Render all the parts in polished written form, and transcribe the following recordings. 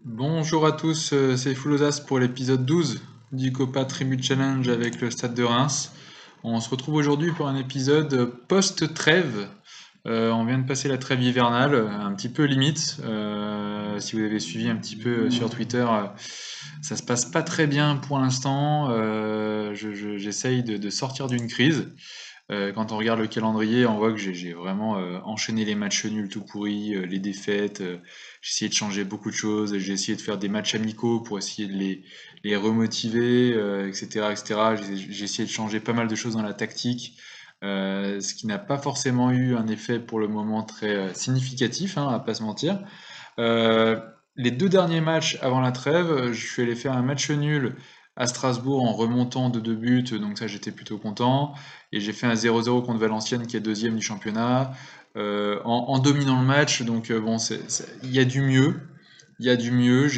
Bonjour à tous, c'est Foulosas pour l'épisode 12 du Copa Tribute Challenge avec le Stade de Reims. On se retrouve aujourd'hui pour un épisode post-trêve. On vient de passer la trêve hivernale, un petit peu limite. Si vous avez suivi un petit peu sur Twitter, ça se passe pas très bien pour l'instant. J'essaye de sortir d'une crise. Quand on regarde le calendrier, on voit que j'ai vraiment enchaîné les matchs nuls tout pourris, les défaites. J'ai essayé de changer beaucoup de choses. J'ai essayé de faire des matchs amicaux pour essayer de les remotiver, etc., etc. J'ai essayé de changer pas mal de choses dans la tactique, ce qui n'a pas forcément eu un effet pour le moment très significatif, hein, à pas se mentir. Euh, les deux derniers matchs avant la trêve, je suis allé faire un match nul à Strasbourg en remontant de 2 buts, donc ça j'étais plutôt content. Et j'ai fait un 0-0 contre Valenciennes qui est deuxième du championnat, en dominant le match. Donc bon, il y a du mieux. Il y a du mieux.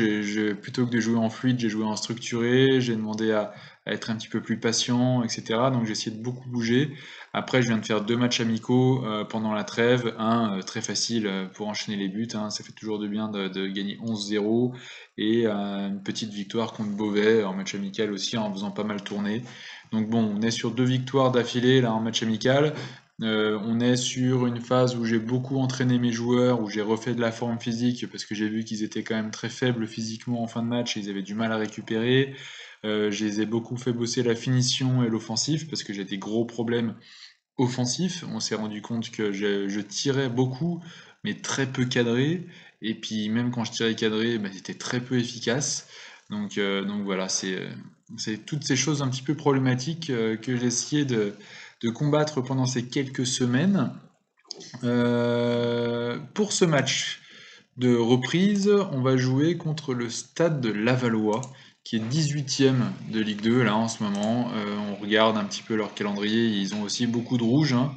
Plutôt que de jouer en fluide, j'ai joué en structuré. J'ai demandé à être un petit peu plus patient, etc. Donc j'ai essayé de beaucoup bouger. Après, je viens de faire deux matchs amicaux pendant la trêve. Un très facile pour enchaîner les buts, hein. Ça fait toujours du bien de gagner 11-0. Et une petite victoire contre Beauvais en match amical aussi en faisant pas mal tourner. Donc bon, on est sur deux victoires d'affilée là en match amical. On est sur une phase où j'ai beaucoup entraîné mes joueurs, où j'ai refait de la forme physique parce que j'ai vu qu'ils étaient quand même très faibles physiquement en fin de match et ils avaient du mal à récupérer. Je les ai beaucoup fait bosser la finition et l'offensif parce que j'ai des gros problèmes offensifs. On s'est rendu compte que je tirais beaucoup, mais très peu cadré. Et puis même quand je tirais cadré, bah, c'était très peu efficace. Donc voilà, c'est toutes ces choses un petit peu problématiques que j'ai essayé de combattre pendant ces quelques semaines. Pour ce match de reprise, on va jouer contre le Stade de Lavallois, qui est 18e de Ligue 2 là en ce moment. On regarde un petit peu leur calendrier, ils ont aussi beaucoup de rouge, hein.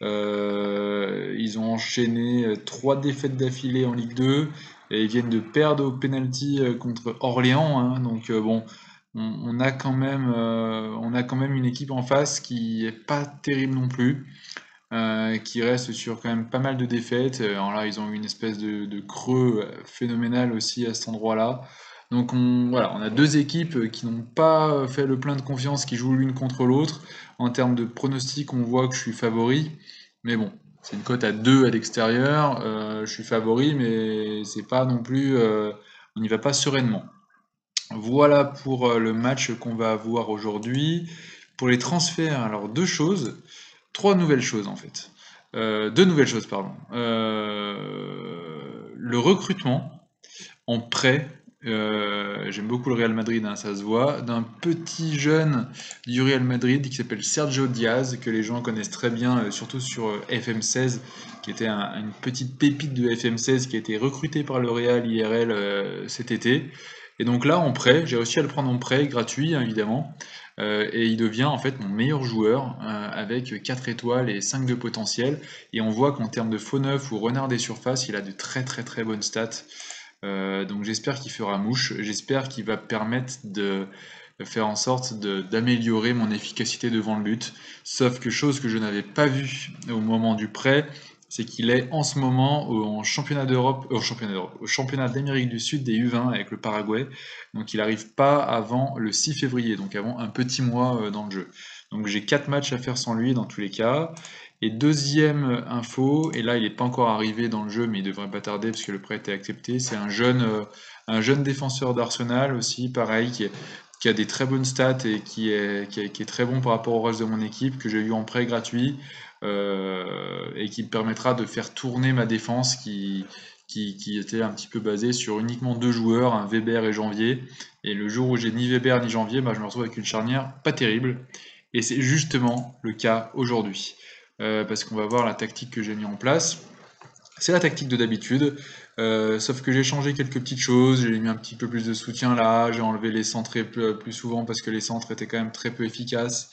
Ils ont enchaîné trois défaites d'affilée en Ligue 2 et ils viennent de perdre au penalty contre Orléans, hein. Donc bon, on a quand même une équipe en face qui est pas terrible non plus, qui reste sur quand même pas mal de défaites. Alors là, ils ont eu une espèce de creux phénoménal aussi à cet endroit-là. Donc voilà, on a deux équipes qui n'ont pas fait le plein de confiance, qui jouent l'une contre l'autre. En termes de pronostic, on voit que je suis favori. Mais bon, c'est une cote à 2 à l'extérieur. Je suis favori, mais c'est pas non plus. On n'y va pas sereinement. Voilà pour le match qu'on va avoir aujourd'hui. Pour les transferts, alors deux choses. Trois nouvelles choses en fait. Deux nouvelles choses, pardon. Le recrutement en prêt, j'aime beaucoup le Real Madrid, hein, ça se voit, d'un petit jeune du Real Madrid qui s'appelle Sergio Diaz, que les gens connaissent très bien, surtout sur FM16, qui était une petite pépite de FM16 qui a été recruté par le Real IRL cet été. Et donc là, en prêt, j'ai réussi à le prendre en prêt, gratuit, hein, évidemment. Et il devient en fait mon meilleur joueur avec 4 étoiles et 5 de potentiel. Et on voit qu'en termes de faux neuf ou renard des surfaces, il a de très très très bonnes stats. Donc j'espère qu'il fera mouche. J'espère qu'il va permettre de faire en sorte d'améliorer mon efficacité devant le but. Sauf que chose que je n'avais pas vue au moment du prêt, c'est qu'il est en ce moment en championnat d'Europe, au championnat d'Amérique du Sud des U20 avec le Paraguay. Donc il n'arrive pas avant le 6 février, donc avant un petit mois dans le jeu. Donc j'ai 4 matchs à faire sans lui dans tous les cas. Et deuxième info, et là il n'est pas encore arrivé dans le jeu, mais il devrait pas tarder parce que le prêt a été accepté, c'est un jeune défenseur d'Arsenal aussi, pareil, qui a des très bonnes stats et qui est très bon par rapport au reste de mon équipe, que j'ai eu en prêt gratuit, et qui me permettra de faire tourner ma défense qui était un petit peu basée sur uniquement deux joueurs, un Weber et Janvier. Et le jour où j'ai ni Weber ni Janvier, bah, je me retrouve avec une charnière pas terrible. Et c'est justement le cas aujourd'hui. Parce qu'on va voir la tactique que j'ai mis en place. C'est la tactique de d'habitude, sauf que j'ai changé quelques petites choses, j'ai mis un petit peu plus de soutien là, j'ai enlevé les centrés plus souvent parce que les centres étaient quand même très peu efficaces.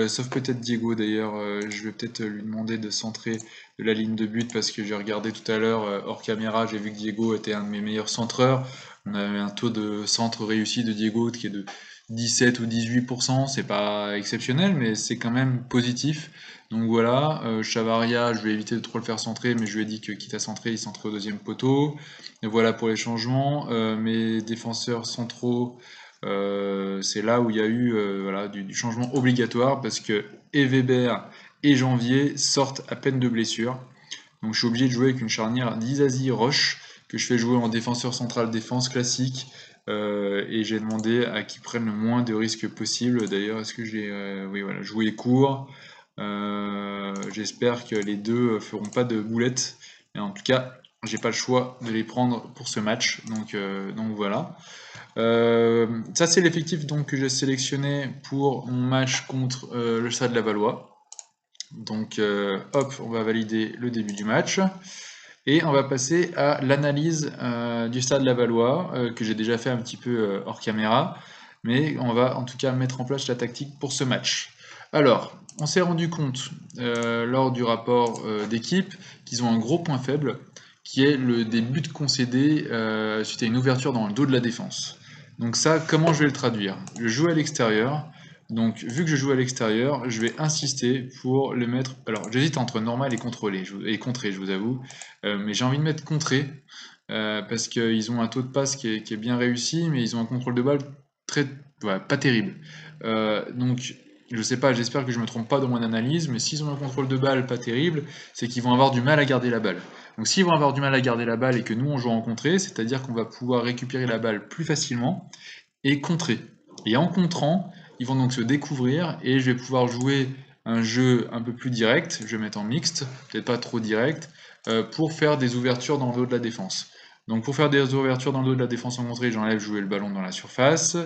Sauf peut-être Diego d'ailleurs, je vais peut-être lui demander de centrer de la ligne de but parce que j'ai regardé tout à l'heure hors caméra, j'ai vu que Diego était un de mes meilleurs centreurs. On avait un taux de centre réussi de Diego qui est de 17 ou 18%, c'est pas exceptionnel, mais c'est quand même positif. Donc voilà, Chavaria, je vais éviter de trop le faire centrer, mais je lui ai dit que quitte à centrer, il centrait au deuxième poteau. Et voilà pour les changements. Mes défenseurs centraux, c'est là où il y a eu voilà, du changement obligatoire, parce que et Weber et Janvier sortent à peine de blessure. Donc je suis obligé de jouer avec une charnière d'Izazi Roche, que je fais jouer en défenseur central défense classique. Et j'ai demandé à qu'ils prennent le moins de risques possible. D'ailleurs, est-ce que j'ai oui, voilà, joué court. J'espère que les deux feront pas de boulettes. Et en tout cas, j'ai pas le choix de les prendre pour ce match. Donc voilà. Ça c'est l'effectif donc que j'ai sélectionné pour mon match contre le Stade Lavallois. Donc hop, on va valider le début du match. Et on va passer à l'analyse du Stade Lavallois, que j'ai déjà fait un petit peu hors caméra. Mais on va en tout cas mettre en place la tactique pour ce match. Alors, on s'est rendu compte lors du rapport d'équipe qu'ils ont un gros point faible, qui est des buts concédés suite à une ouverture dans le dos de la défense. Donc ça, comment je vais le traduire? Je joue à l'extérieur, donc vu que je joue à l'extérieur, je vais insister pour le mettre... Alors j'hésite entre normal et contrôlé, et contré, je vous avoue, mais j'ai envie de mettre contré, parce qu'ils ont un taux de passe qui est bien réussi, mais ils ont un contrôle de balle très, voilà, pas terrible. Donc je sais pas, j'espère que je me trompe pas dans mon analyse, mais s'ils ont un contrôle de balle pas terrible, c'est qu'ils vont avoir du mal à garder la balle. Donc s'ils vont avoir du mal à garder la balle et que nous on joue en contrée, c'est-à-dire qu'on va pouvoir récupérer la balle plus facilement et contrer. Et en contrant, ils vont donc se découvrir et je vais pouvoir jouer un jeu un peu plus direct, je vais mettre en mixte, peut-être pas trop direct, pour faire des ouvertures dans le dos de la défense. Donc pour faire des ouvertures dans le dos de la défense en contrée, j'enlève jouer le ballon dans la surface.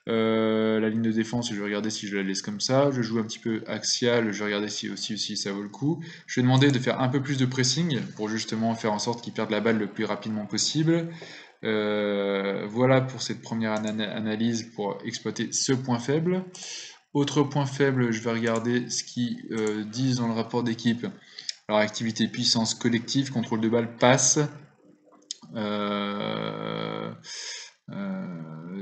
La ligne de défense, je vais regarder si je la laisse comme ça. Je joue un petit peu axial, je vais regarder si ça vaut le coup. Je vais demander de faire un peu plus de pressing pour justement faire en sorte qu'ils perdent la balle le plus rapidement possible. Voilà pour cette première analyse pour exploiter ce point faible. Autre point faible, je vais regarder ce qu'ils disent dans le rapport d'équipe. Alors activité puissance collective, contrôle de balle, passe.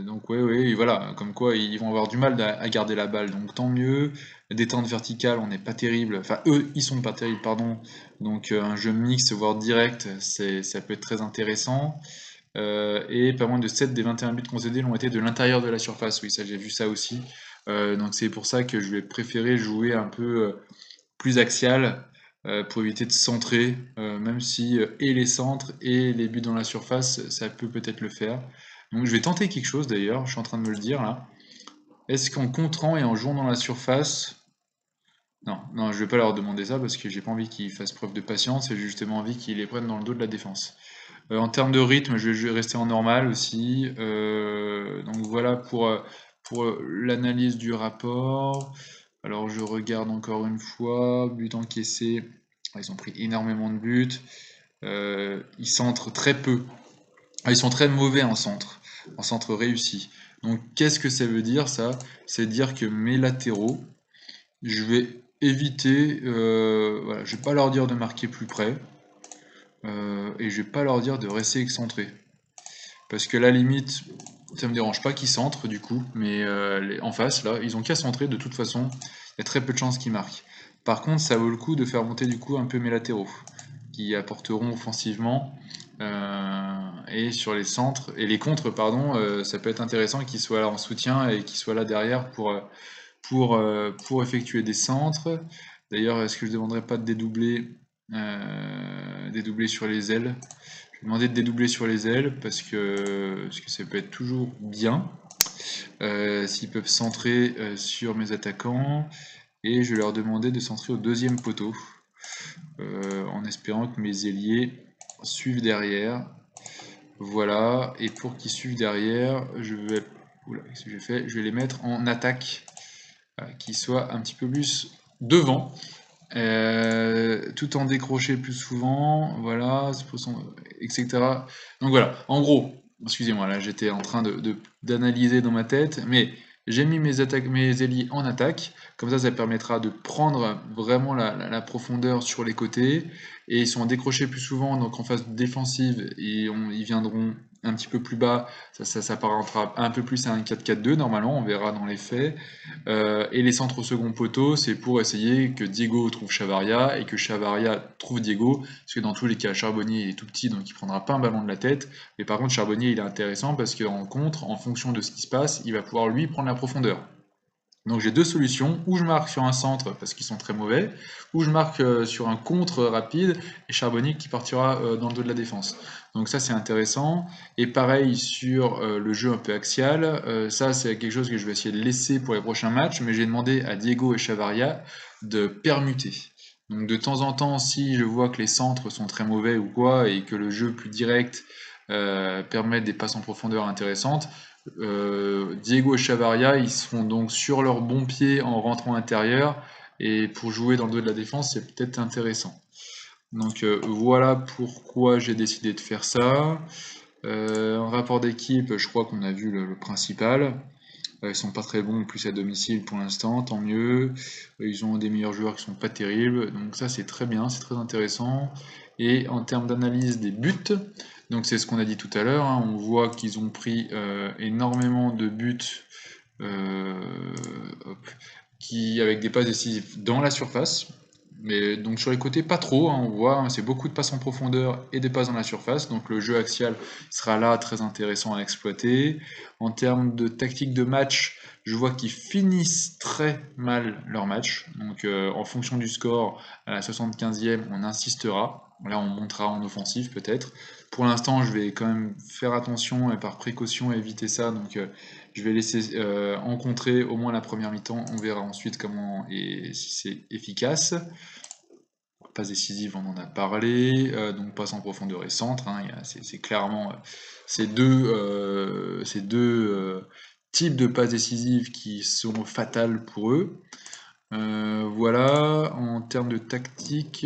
Donc ouais, voilà, comme quoi ils vont avoir du mal à garder la balle, donc tant mieux. Détente verticale, on n'est pas terrible, enfin eux, ils sont pas terribles, pardon. Donc un jeu mixte, voire direct, ça peut être très intéressant. Et pas moins de 7 des 21 buts concédés l'ont été de l'intérieur de la surface, oui, ça j'ai vu ça aussi. Donc c'est pour ça que je vais préférer jouer un peu plus axial, pour éviter de centrer, même si et les centres et les buts dans la surface, ça peut peut-être le faire. Donc je vais tenter quelque chose d'ailleurs, je suis en train de me le dire là. Est-ce qu'en contrant et en jouant dans la surface... Non, je vais pas leur demander ça parce que j'ai pas envie qu'ils fassent preuve de patience et j'ai justement envie qu'ils les prennent dans le dos de la défense. En termes de rythme, je vais rester en normal aussi. Donc voilà pour l'analyse du rapport. Alors je regarde encore une fois, but encaissé. Ils ont pris énormément de buts. Ils centrent très peu. Ils sont très mauvais en centre réussi. Donc qu'est-ce que ça veut dire ça? C'est dire que mes latéraux, je vais éviter, voilà, je vais pas leur dire de marquer plus près, et je vais pas leur dire de rester excentré. Parce que la limite, ça me dérange pas qu'ils centrent du coup, mais en face là, ils ont qu'à centrer de toute façon, il y a très peu de chances qu'ils marquent. Par contre, ça vaut le coup de faire monter du coup un peu mes latéraux, qui apporteront offensivement, et sur les centres, et les contres, pardon, ça peut être intéressant qu'ils soient là en soutien et qu'ils soient là derrière pour effectuer des centres. D'ailleurs, est-ce que je ne demanderais pas de dédoubler sur les ailes? Je vais demander de dédoubler sur les ailes parce que ça peut être toujours bien. S'ils peuvent centrer sur mes attaquants. Et je vais leur demander de centrer au deuxième poteau. En espérant que mes ailiers suivent derrière. Voilà. Et pour qu'ils suivent derrière, je vais... Oula, qu'est-ce que j'ai fait? Je vais les mettre en attaque. Qui soient un petit peu plus devant. Tout en décrocher plus souvent, voilà, etc. Donc voilà, en gros, excusez-moi, là j'étais en train d'analyser dans ma tête, mais j'ai mis mes ailiers en attaque, comme ça permettra de prendre vraiment la profondeur sur les côtés, et ils sont décrochés plus souvent, donc en phase défensive, ils viendront un petit peu plus bas, ça s'apparentera un peu plus à un 4-4-2 normalement, on verra dans les faits. Et les centres au second poteau, c'est pour essayer que Diego trouve Chavaria et que Chavaria trouve Diego, parce que dans tous les cas, Charbonnier est tout petit, donc il prendra pas un ballon de la tête. Mais par contre, Charbonnier, il est intéressant parce qu'en contre, en fonction de ce qui se passe, il va pouvoir lui prendre la profondeur. Donc j'ai deux solutions, ou je marque sur un centre parce qu'ils sont très mauvais, ou je marque sur un contre rapide et Charbonnier qui partira dans le dos de la défense. Donc ça c'est intéressant. Et pareil sur le jeu un peu axial, ça c'est quelque chose que je vais essayer de laisser pour les prochains matchs, mais j'ai demandé à Diego et Chavaria de permuter. Donc de temps en temps, si je vois que les centres sont très mauvais ou quoi, et que le jeu plus direct permet des passes en profondeur intéressantes, Diego et Chavaria, ils seront donc sur leur bon pied en rentrant intérieur, et pour jouer dans le dos de la défense, c'est peut-être intéressant. Donc voilà pourquoi j'ai décidé de faire ça. En rapport d'équipe, je crois qu'on a vu le principal. Ils sont pas très bons, plus à domicile pour l'instant, tant mieux. Ils ont des meilleurs joueurs qui sont pas terribles, donc ça c'est très bien, c'est très intéressant. Et en termes d'analyse des buts, donc c'est ce qu'on a dit tout à l'heure, hein, on voit qu'ils ont pris énormément de buts euh, hop, avec des passes décisives dans la surface. Mais donc sur les côtés, pas trop, hein, on voit, hein, c'est beaucoup de passes en profondeur et des passes dans la surface. Donc le jeu axial sera là très intéressant à exploiter. En termes de tactique de match, je vois qu'ils finissent très mal leur match. Donc en fonction du score, à la 75e, on insistera. Là, on montera en offensive peut-être. Pour l'instant, je vais quand même faire attention et par précaution éviter ça. Donc je vais laisser en contrer au moins la première mi-temps. On verra ensuite comment et si c'est efficace. Passe décisive, on en a parlé. Donc passe en profondeur et centre. Hein, c'est clairement ces deux types de passes décisives qui sont fatales pour eux. Voilà, en termes de tactique,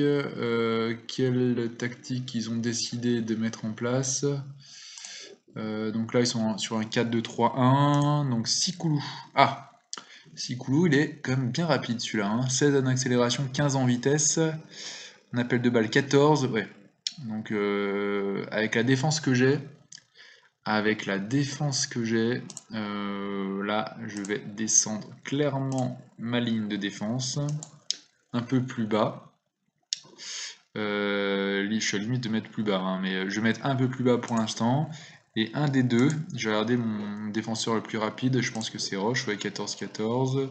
quelle tactique ils ont décidé de mettre en place? Donc là, ils sont sur un 4-2-3-1. Donc Sikoulou. Ah, Sikoulou, il est quand même bien rapide celui-là. Hein. 16 en accélération, 15 en vitesse. On appelle de balle 14. Ouais. Donc avec la défense que j'ai, là, je vais descendre clairement ma ligne de défense un peu plus bas. Je suis à la limite de mettre plus bas, hein, mais je vais mettre un peu plus bas pour l'instant. Et un des deux, j'ai regardé mon défenseur le plus rapide, je pense que c'est Roche, ouais, 14-14,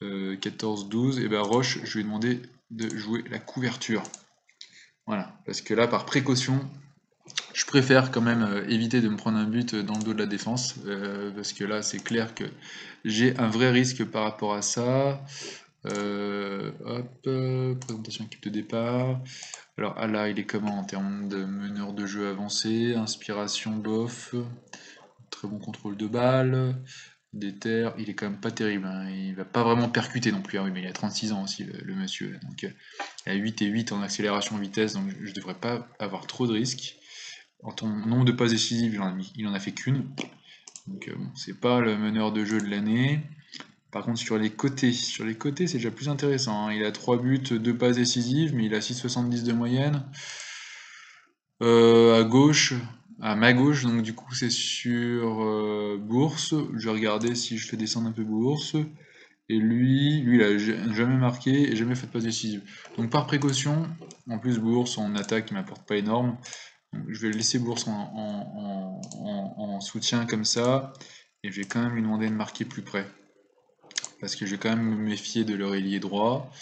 14-12, et ben Roche, je lui ai demandé de jouer la couverture. Voilà, parce que là, par précaution, je préfère quand même éviter de me prendre un but dans le dos de la défense, parce que là, c'est clair que j'ai un vrai risque par rapport à ça. Présentation équipe de départ. Alors là, il est comment en termes de meneur de jeu avancé, inspiration bof, très bon contrôle de balle, déter, il est quand même pas terrible, hein. Il va pas vraiment percuter non plus, hein. Oui, mais il a 36 ans aussi le monsieur, donc il a 8 et 8 en accélération vitesse, donc je devrais pas avoir trop de risques. En ton nombre de passes décisives, il en a fait qu'une, donc bon, c'est pas le meneur de jeu de l'année. Par contre, sur les côtés, c'est déjà plus intéressant, hein. Il a 3 buts, 2 passes décisives, mais il a 6,70 de moyenne. À gauche, à ma gauche, donc du coup c'est sur Bourse. Je vais regarder si je fais descendre un peu Bourse. Et lui, il a jamais marqué et jamais fait de passe décisive. Donc par précaution, en plus Bourse en attaque il m'apporte pas énorme. Donc, je vais laisser Bourse en soutien comme ça. Et je vais quand même lui demander de marquer plus près. Parce que je vais quand même me méfier de leur ailier droit.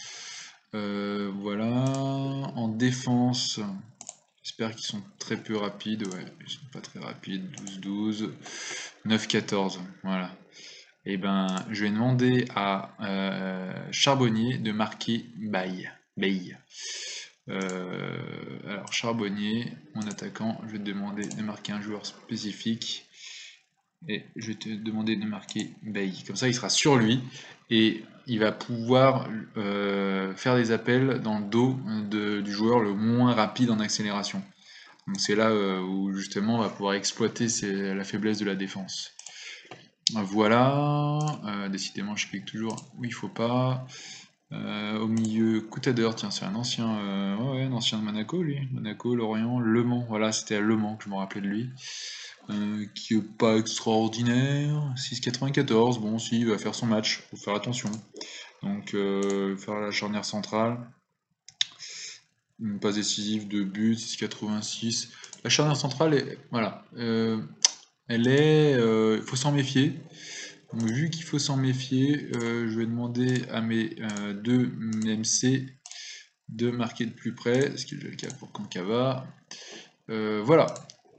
Voilà. En défense, j'espère qu'ils sont très peu rapides. Ouais, ils sont pas très rapides. 12-12. 9-14. Voilà. Et ben, je vais demander à Charbonnier de marquer Baye. Alors, Charbonnier, mon attaquant, je vais te demander de marquer un joueur spécifique. Et je vais te demander de marquer Bailly. Comme ça, il sera sur lui et il va pouvoir faire des appels dans le dos du joueur le moins rapide en accélération. Donc c'est là où justement on va pouvoir exploiter la faiblesse de la défense. Voilà, décidément je clique toujours où il faut pas. Au milieu, Coutadeur, tiens, c'est un ancien, ouais, un ancien de Monaco, lui. Monaco, Lorient, Le Mans, voilà, c'était à Le Mans que je me rappelais de lui. Qui est pas extraordinaire. 6,94, bon, si, il va faire son match, faut faire attention. Donc, faire la charnière centrale. Une passe décisive de but, 6,86. La charnière centrale, voilà, il faut s'en méfier. Donc, vu qu'il faut s'en méfier, je vais demander à mes deux MC de marquer de plus près, ce qui est déjà le cas pour Kankava. Voilà,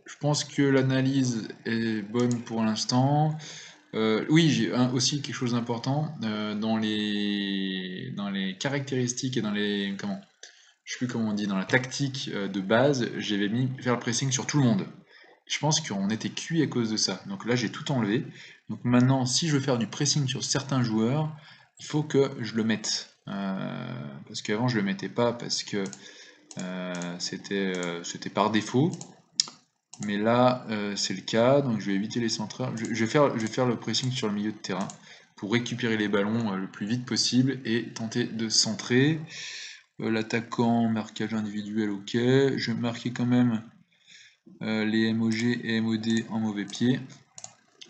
je pense que l'analyse est bonne pour l'instant. Oui, j'ai aussi quelque chose d'important dans les caractéristiques et dans les comment, je sais plus comment on dit, dans la tactique de base, j'avais mis faire le pressing sur tout le monde. Je pense qu'on était cuit à cause de ça. Donc là, j'ai tout enlevé. Donc maintenant, si je veux faire du pressing sur certains joueurs, il faut que je le mette. Parce qu'avant, je le mettais pas parce que c'était par défaut. Mais là, c'est le cas. Donc je vais éviter les centrales. Je vais faire le pressing sur le milieu de terrain pour récupérer les ballons le plus vite possible et tenter de centrer. L'attaquant, marquage individuel, ok. Je vais marquer quand même les MOG et MOD en mauvais pied.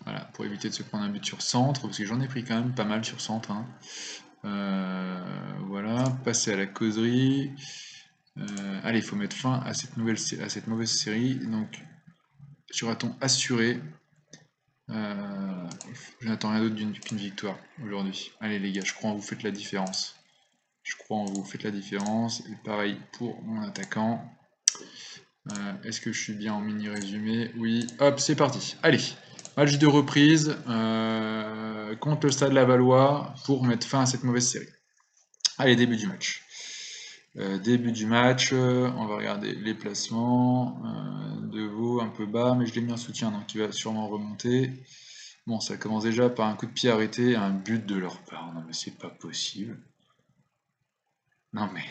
Voilà, pour éviter de se prendre un but sur centre, parce que j'en ai pris quand même pas mal sur centre. Hein. Voilà, passer à la causerie. Allez, il faut mettre fin à cette mauvaise série. Donc, sera-t-on assuré Je n'attends rien d'autre qu'une victoire aujourd'hui. Allez les gars, je crois en vous, faites la différence. Je crois en vous, faites la différence. Et pareil pour mon attaquant. Est-ce que je suis bien en mini résumé? Oui, hop, c'est parti. Allez, match de reprise contre le Stade Lavallois pour mettre fin à cette mauvaise série. Allez, début du match. On va regarder les placements. De Vaux un peu bas, mais je l'ai mis en soutien, donc il va sûrement remonter. Bon, ça commence déjà par un coup de pied arrêté, un but de leur part. Non mais c'est pas possible. Non mais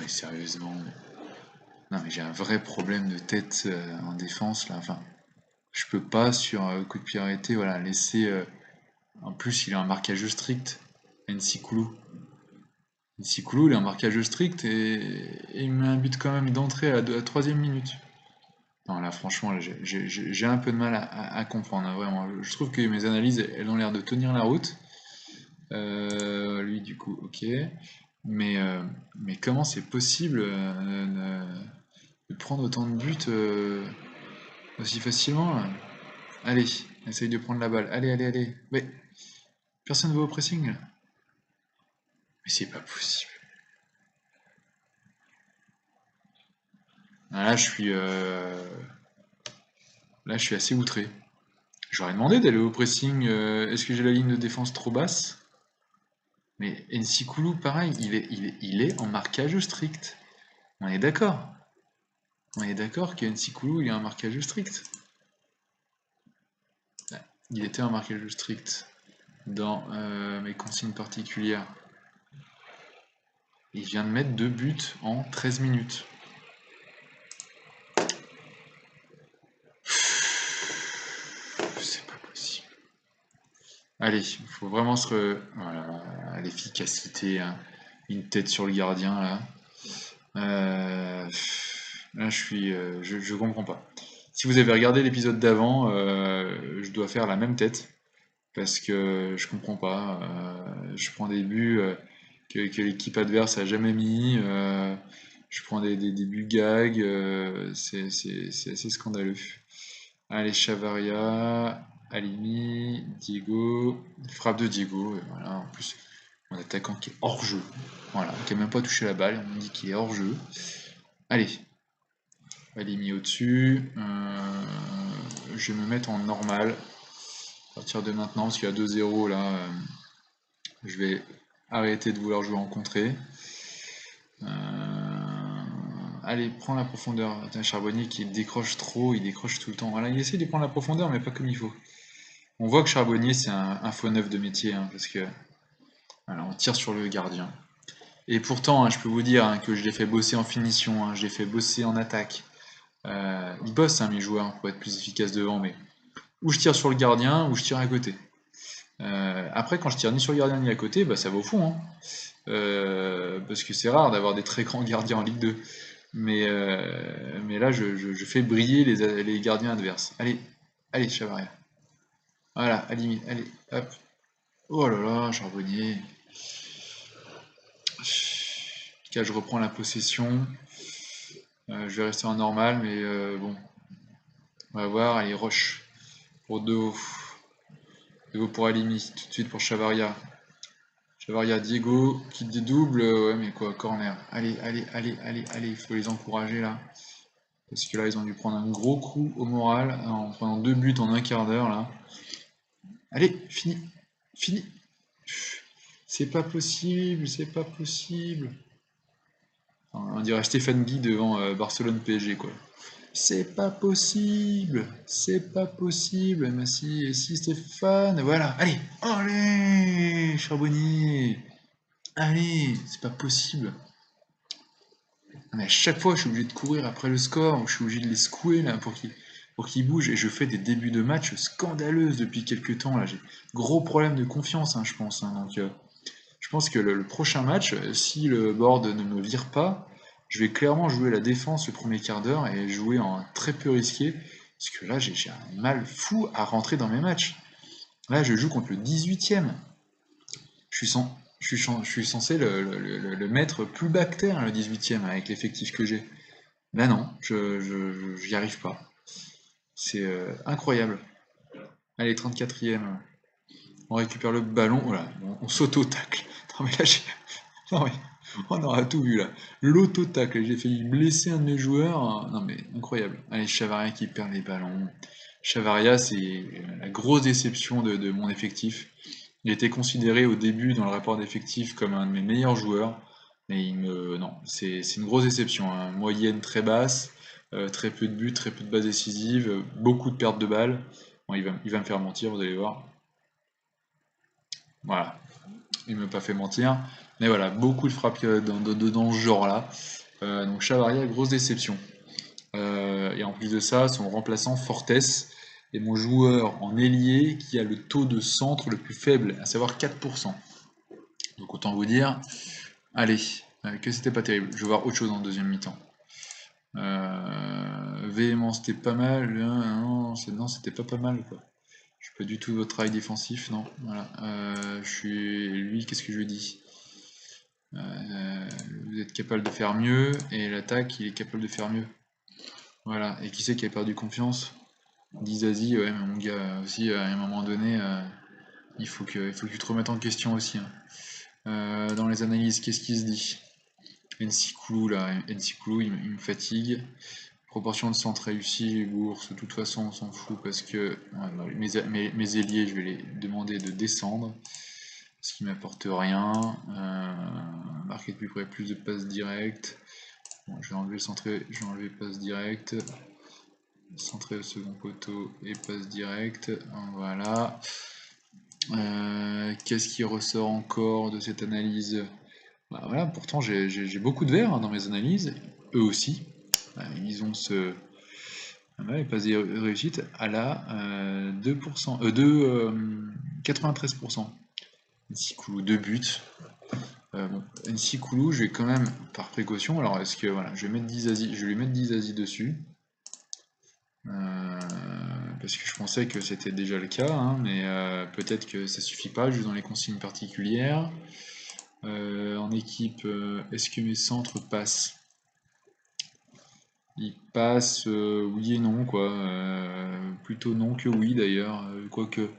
sérieusement. Non mais j'ai un vrai problème de tête en défense là. Enfin, je peux pas sur coup de pied arrêté, voilà, laisser. En plus, il a un marquage strict, Nsikulu. Nsikulu, il a un marquage strict et il met un but quand même d'entrée à la 3e minute. Non, là, franchement, j'ai un peu de mal à comprendre, hein, vraiment. Je trouve que mes analyses, elles ont l'air de tenir la route. Lui, du coup, ok. Mais comment c'est possible de prendre autant de buts aussi facilement là? Allez, essaye de prendre la balle. Allez, allez, allez. Mais personne ne va au pressing là. Mais c'est pas possible. Ah, là, je suis assez outré. J'aurais demandé d'aller au pressing. Est-ce que j'ai la ligne de défense trop basse? Mais Nsikulu, pareil, il est en marquage strict. On est d'accord. On est d'accord que Nsikulu, il a un marquage strict. Il était en marquage strict dans mes consignes particulières. Il vient de mettre 2 buts en 13 minutes. C'est pas possible. Allez, il faut vraiment Voilà, l'efficacité, hein. Une tête sur le gardien, là. Là, je comprends pas. Si vous avez regardé l'épisode d'avant, je dois faire la même tête. Parce que je comprends pas. Je prends des buts que l'équipe adverse a jamais mis. Je prends des buts gag. C'est assez scandaleux. Allez, Chavaria, Halimi, Diego. Frappe de Diego. Et voilà, en plus, mon attaquant qui est hors jeu. Voilà, qui a même pas touché la balle. On dit qu'il est hors jeu. Allez, Halimi au-dessus. Je vais me mettre en normal à partir de maintenant, parce qu'il y a 2-0 là. Je vais arrêter de vouloir jouer en contrée. Allez, prends la profondeur. Attends, Charbonnier qui décroche trop, il décroche tout le temps. Voilà, il essaie de prendre la profondeur, mais pas comme il faut. On voit que Charbonnier, c'est un faux neuf de métier, hein, parce que voilà, on tire sur le gardien. Et pourtant, hein, je peux vous dire hein, que je l'ai fait bosser en finition, hein, je l'ai fait bosser en attaque. Ils bossent, hein, mes joueurs, pour être plus efficaces devant, mais ou je tire sur le gardien, ou je tire à côté. Après, quand je tire ni sur le gardien ni à côté, bah, ça va au fond, hein. Parce que c'est rare d'avoir des très grands gardiens en Ligue 2. Mais là, je fais briller les gardiens adverses. Allez, allez, Chavaria. Voilà, à limite, allez, hop. Oh là là, Charbonnier. Là, je reprends la possession. Je vais rester en normal, mais bon. On va voir, allez, Roche. Pour Dehaut. Dehaut pour Alimi, tout de suite pour Chavaria. Chavaria, Diego, qui dédouble, ouais, mais quoi, corner. Allez, allez, allez, allez, allez, il faut les encourager là. Parce que là, ils ont dû prendre un gros coup au moral en prenant 2 buts en un quart d'heure là. Allez, fini, fini. C'est pas possible, c'est pas possible. Enfin, on dirait Stéphane Guy devant Barcelone PSG quoi. C'est pas possible. Mais si Stéphane, voilà, allez, allez, Charbonnier, allez, c'est pas possible. Mais à chaque fois, je suis obligé de courir après le score, je suis obligé de les secouer là pour qu'ils bougent, et je fais des débuts de match scandaleuses depuis quelques temps là. J'ai gros problème de confiance, hein, je pense. Hein. Donc, je pense que le prochain match, si le board ne me vire pas, je vais clairement jouer la défense le premier quart d'heure et jouer en très peu risqué, parce que là, j'ai un mal fou à rentrer dans mes matchs. Là, je joue contre le 18e. Je suis, je suis censé le mettre plus bas que terre, le 18e, avec l'effectif que j'ai. Là non, j'y arrive pas. C'est incroyable. Allez, 34e. On récupère le ballon. Voilà, on s'auto-tacle. Non mais là, non mais, on aura tout vu là. L'auto-tacle. J'ai failli blesser un de mes joueurs. Non mais, incroyable. Allez, Chavaria qui perd les ballons. Chavaria, c'est la grosse déception de mon effectif. Il était considéré au début dans le rapport d'effectif comme un de mes meilleurs joueurs. Mais non, c'est une grosse déception, hein. Moyenne très basse, très peu de buts, très peu de passes décisives, beaucoup de pertes de balles. Bon, il va me faire mentir, vous allez voir. Voilà, il ne m'a pas fait mentir. Mais voilà, beaucoup de frappes dans ce genre-là. Donc Chavaria, grosse déception. Et en plus de ça, son remplaçant Fortes est mon joueur en ailier qui a le taux de centre le plus faible, à savoir 4%. Donc autant vous dire, allez, que c'était pas terrible. Je vais voir autre chose en deuxième mi-temps. Véhément, c'était pas mal. Non, c'était pas mal quoi. Je suis pas du tout votre travail défensif, non. Voilà. Je suis lui. Qu'est-ce que je lui dis? Vous êtes capable de faire mieux et l'attaque, il est capable de faire mieux. Voilà. Et qui c'est qui a perdu confiance? Dizazi, ouais, mais mon gars aussi. À un moment donné, il faut que tu te remettes en question aussi. Hein. Dans les analyses, qu'est-ce qui se dit? Nsikulu là, Nsikulu, il me fatigue. Proportion de centre réussi, bourse, de toute façon on s'en fout parce que ouais, mes ailiers, je vais les demander de descendre parce qu'ils m'apportent rien. Marquer de plus près, plus de passes directes. Bon, je vais enlever le centré, je vais enlever passe directe. Centré au second poteau et passe directe. Voilà. Qu'est-ce qui ressort encore de cette analyse? Bah voilà, pourtant j'ai beaucoup de verts hein, dans mes analyses, eux aussi. Ils ont ce. Ouais, passe réussite à la 2%, 93%. Nsikulu, 2 buts. Bon, Nsikulu, je vais quand même, par précaution, alors est-ce que, voilà, je vais mettre 10 Asie, je vais lui mettre 10 Asie dessus. Parce que je pensais que c'était déjà le cas, hein, mais peut-être que ça suffit pas, juste dans les consignes particulières. En équipe, est-ce que mes centres passent? Ils passent oui et non, quoi. Plutôt non que oui, d'ailleurs. Quoique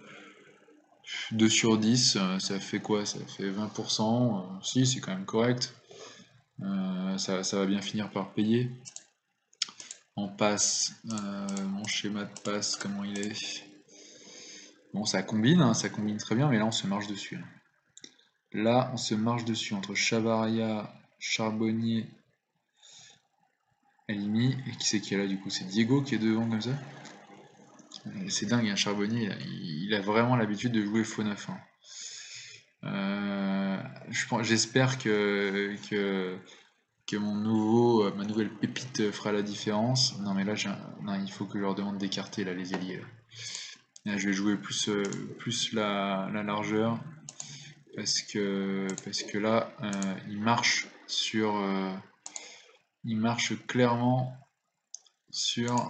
2 sur 10, ça fait quoi? Ça fait 20%. Si, c'est quand même correct. Ça va bien finir par payer. En passe, mon schéma de passe, comment il est? Bon, ça combine, hein, ça combine très bien, mais là, on se marche dessus. Là, on se marche dessus entre Chavaria, Charbonnier, Alimi. Et qui c'est qui est là, du coup? C'est Diego qui est devant, comme ça? C'est dingue, un Charbonnier, il a vraiment l'habitude de jouer faux neuf. Hein. J'espère que ma nouvelle pépite fera la différence. Non mais là, non, il faut que je leur demande d'écarter là, les ailiers. Là. Là, je vais jouer plus la largeur parce que là, il marche clairement sur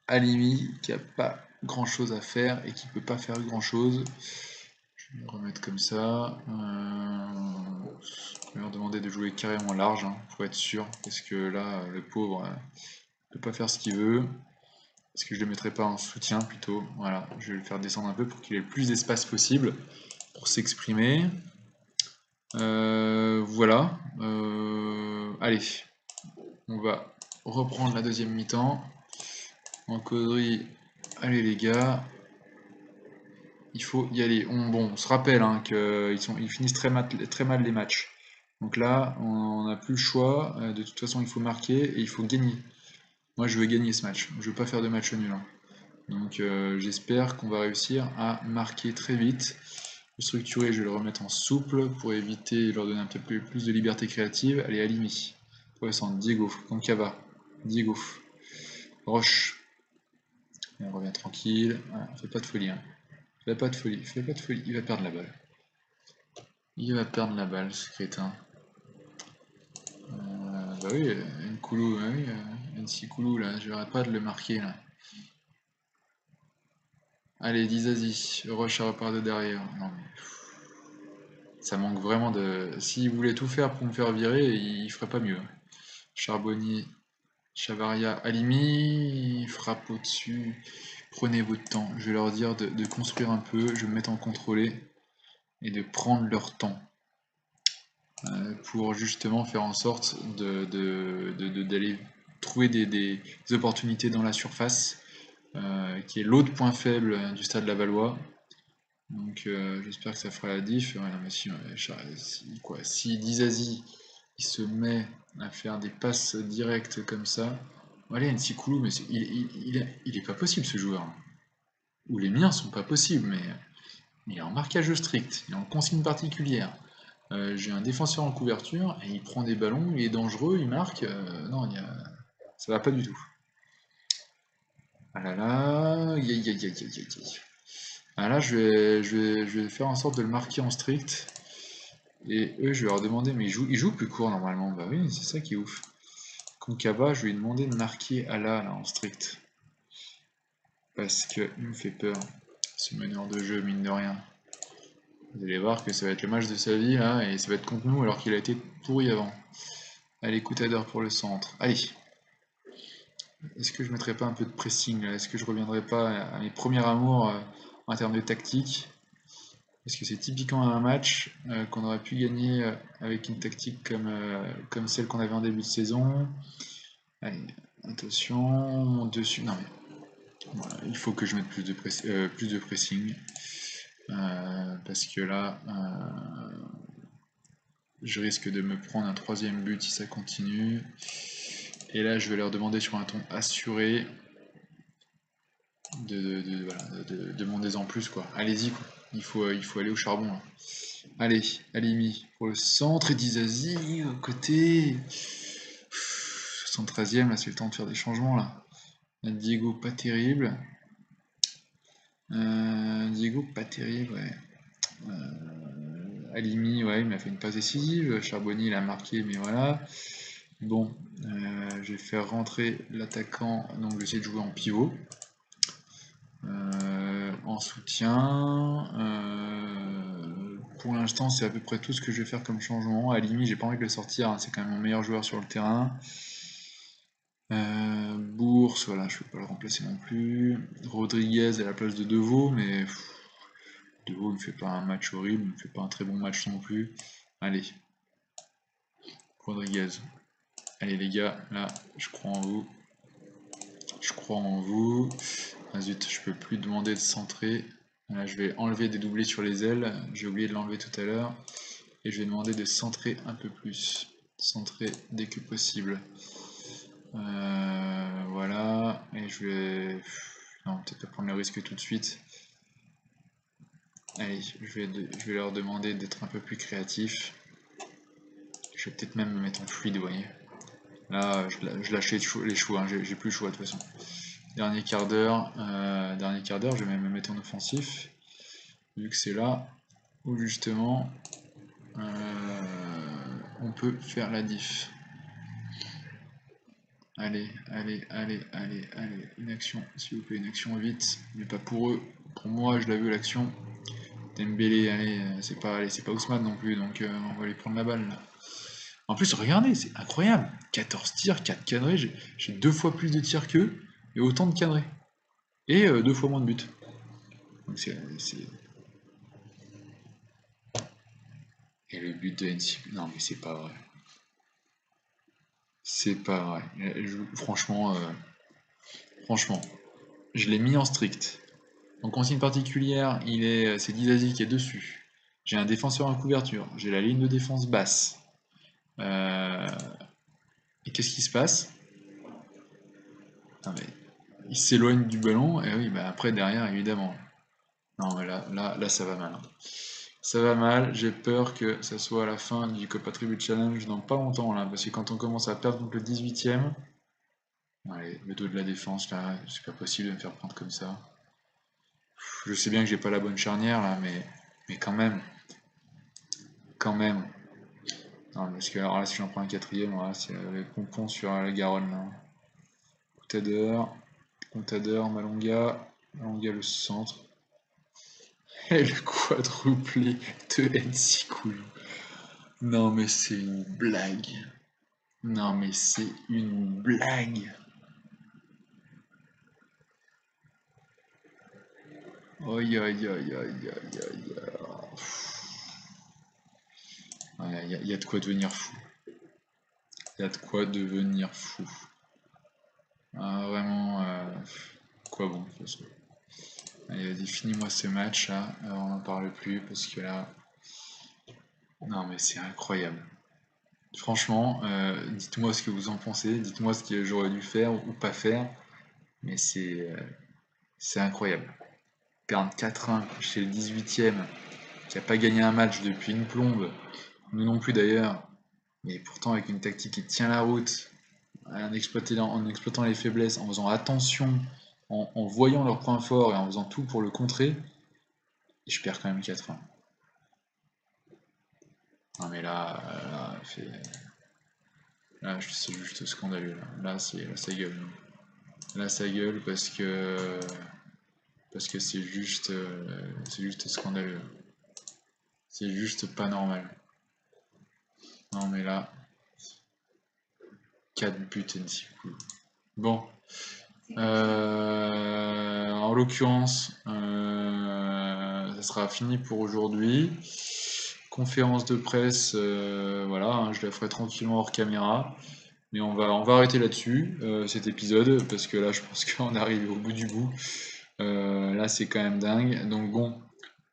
Halimi qui a pas grand chose à faire et qui peut pas faire grand chose. Je vais le remettre comme ça. Je vais leur demander de jouer carrément large pour être sûr, parce que là, le pauvre peut pas faire ce qu'il veut. Est-ce que je le mettrai pas en soutien plutôt? Voilà, je vais le faire descendre un peu pour qu'il ait le plus d'espace possible pour s'exprimer. Voilà. Allez, on va reprendre la deuxième mi-temps. En causerie, allez les gars, il faut y aller. On se rappelle qu'ils finissent très mal les matchs. Donc là, on n'a plus le choix. De toute façon, il faut marquer et il faut gagner. Moi, je veux gagner ce match. Je veux pas faire de match nul. Donc j'espère qu'on va réussir à marquer très vite. Le structuré, je vais le remettre en souple pour éviter de leur donner un petit peu plus de liberté créative. Allez, Halimi. Pour descendre, Diego, Kankava, Diego, Roche. Et on revient tranquille. Voilà, fais pas de folie. Fais pas de folie, fais pas de folie. Il va perdre la balle. Il va perdre la balle, ce crétin. Bah oui, Nkoulou, bah oui, Nkoulou, là, je n'arrête pas de le marquer, là. Allez, Dizazi, Roche à repart de derrière. Non, mais... Ça manque vraiment de... S'il voulait tout faire pour me faire virer, il ferait pas mieux. Charbonnier, Chavaria, Halimi, frappe au-dessus. Prenez votre temps. Je vais leur dire de construire un peu, je vais me mettre en contrôlé et de prendre leur temps. Pour justement faire en sorte d'aller trouver des opportunités dans la surface, qui est l'autre point faible du Stade Lavallois. Donc j'espère que ça fera la diff. Ouais, non, mais si Dizazi il se met à faire des passes directes comme ça, allez, Nkoulou, mais il est pas possible ce joueur. Ou les miens sont pas possibles, mais il est en marquage strict, il est en consigne particulière. J'ai un défenseur en couverture et il prend des ballons, il est dangereux, il marque. Non, ça va pas du tout. Ah là là, aïe aïe aïe aïe aïe aïe. Ah là, je vais faire en sorte de le marquer en strict. Et eux, je vais leur demander, mais ils jouent plus court normalement. Bah oui, c'est ça qui est ouf. Konkaba, je vais lui demander de marquer Ala là, en strict. Parce qu'il me fait peur, ce meneur de jeu, mine de rien. Vous allez voir que ça va être le match de sa vie là, et ça va être contre nous alors qu'il a été pourri avant. Allez, Coutador pour le centre. Allez. Est-ce que je mettrais pas un peu de pressing là? Est-ce que je reviendrai pas à mes premiers amours en termes de tactique? Parce que c'est typiquement un match qu'on aurait pu gagner avec une tactique comme celle qu'on avait en début de saison. Allez, attention, mon dessus. Non mais voilà, il faut que je mette plus de pressing. Parce que là, je risque de me prendre un troisième but si ça continue. Et là, je vais leur demander sur un ton assuré de demander en plus, quoi. Allez-y, quoi. Il faut aller au charbon, là. Allez, Halimi pour le centre et Dizazi au côté. 73e, là, c'est le temps de faire des changements, là. Diego, pas terrible. Diego, pas terrible, ouais. Halimi, ouais, il m'a fait une passe décisive. Charbonnier, il a marqué, mais voilà. Bon, je vais faire rentrer l'attaquant, donc je vais essayer de jouer en pivot. En soutien, pour l'instant c'est à peu près tout ce que je vais faire comme changement. Halimi, j'ai pas envie de le sortir, hein, c'est quand même mon meilleur joueur sur le terrain. Bourse, voilà, je peux pas le remplacer non plus. Rodriguez à la place de Deveau, mais Deveau il me fait pas un match horrible, il me fait pas un très bon match non plus. Allez, Rodriguez. Allez les gars, là, je crois en vous. Je crois en vous. Ah zut, je peux plus demander de centrer. Là, je vais enlever des doublés sur les ailes. J'ai oublié de l'enlever tout à l'heure. Et je vais demander de centrer un peu plus. Centrer dès que possible. Voilà. Et je vais... Non, peut-être pas prendre le risque tout de suite. Allez, je vais leur demander d'être un peu plus créatifs. Je vais peut-être même me mettre en fluide, vous voyez. Là, je lâche les choix, hein. J'ai plus le choix de toute façon. Dernier quart d'heure, je vais même me mettre en offensif, vu que c'est là où justement on peut faire la diff. Allez, allez, allez, allez, allez, une action, s'il vous plaît, une action vite, mais pas pour eux, pour moi je l'ai vu l'action. Dembélé, allez, c'est pas Ousmane non plus, donc on va lui prendre la balle là. En plus, regardez, c'est incroyable, 14 tirs, 4 cadrés, j'ai 2 fois plus de tirs qu'eux, et autant de cadrés. Et 2 fois moins de buts. Donc Et le but de NC... Non mais c'est pas vrai. C'est pas vrai. Franchement, je l'ai mis en strict. En consigne particulière, c'est Dizazi qui est dessus. J'ai un défenseur en couverture. J'ai la ligne de défense basse. Euh, Et qu'est-ce qui se passe? Ah, mais il s'éloigne du ballon. Et oui, bah après derrière évidemment. Non mais là ça va mal, hein. Ça va mal, j'ai peur que ça soit à la fin du Copa Tribute Challenge dans pas longtemps là, parce que quand on commence à perdre contre le 18ème, allez, le dos de la défense là, c'est pas possible de me faire prendre comme ça. Je sais bien que j'ai pas la bonne charnière là, mais quand même, quand même. Non, parce que alors là, si j'en prends un quatrième, voilà, c'est le pompon sur la Garonne là. Contador, Malonga le centre. Et le quadruplé de Nsikulu. Non mais c'est une blague. Non mais c'est une blague. Aïe aïe aïe aïe aïe aïe. Il y a de quoi devenir fou. Il y a de quoi devenir fou. Ah, vraiment, quoi bon de toute façon. Allez, vas-y, finis-moi ce match là. On n'en parle plus parce que là. Non mais c'est incroyable. Franchement, dites-moi ce que vous en pensez. Dites-moi ce que j'aurais dû faire ou pas faire. Mais c'est incroyable. Perdre 4-1 chez le 18ème, qui n'a pas gagné un match depuis une plombe, nous non plus d'ailleurs, mais pourtant avec une tactique qui tient la route, en exploitant les faiblesses, en faisant attention, en voyant leurs points forts et en faisant tout pour le contrer, et je perds quand même 4-1. Non mais là c'est juste scandaleux. Là ça gueule. Là ça gueule parce que c'est juste scandaleux. C'est juste pas normal. Non mais là, 4 buts NC. Bon. En l'occurrence, ça sera fini pour aujourd'hui. Conférence de presse, voilà, hein, je la ferai tranquillement hors caméra. Mais on va arrêter là-dessus, cet épisode, parce que là, je pense qu'on arrive au bout du bout. Là, c'est quand même dingue. Donc bon,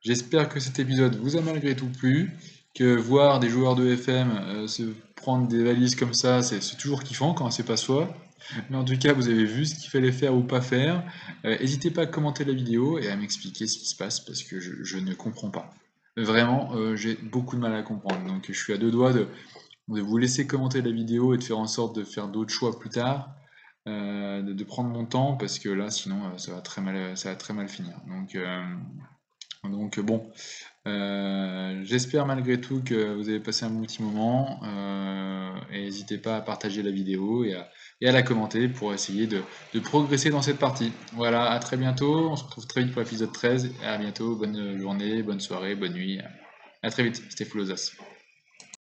j'espère que cet épisode vous a malgré tout plu, que voir des joueurs de FM se prendre des valises comme ça, c'est toujours kiffant quand c'est pas soi. Mais en tout cas, vous avez vu ce qu'il fallait faire ou pas faire. N'hésitez pas à commenter la vidéo et à m'expliquer ce qui se passe parce que je ne comprends pas. Vraiment, j'ai beaucoup de mal à comprendre. Donc je suis à deux doigts de vous laisser commenter la vidéo et de faire en sorte de faire d'autres choix plus tard. De prendre mon temps parce que là sinon ça va très mal finir. Donc bon, j'espère malgré tout que vous avez passé un bon petit moment et n'hésitez pas à partager la vidéo et à la commenter pour essayer de progresser dans cette partie. Voilà, à très bientôt, on se retrouve très vite pour l'épisode 13, à bientôt, bonne journée, bonne soirée, bonne nuit, à très vite, c'était Foulosas.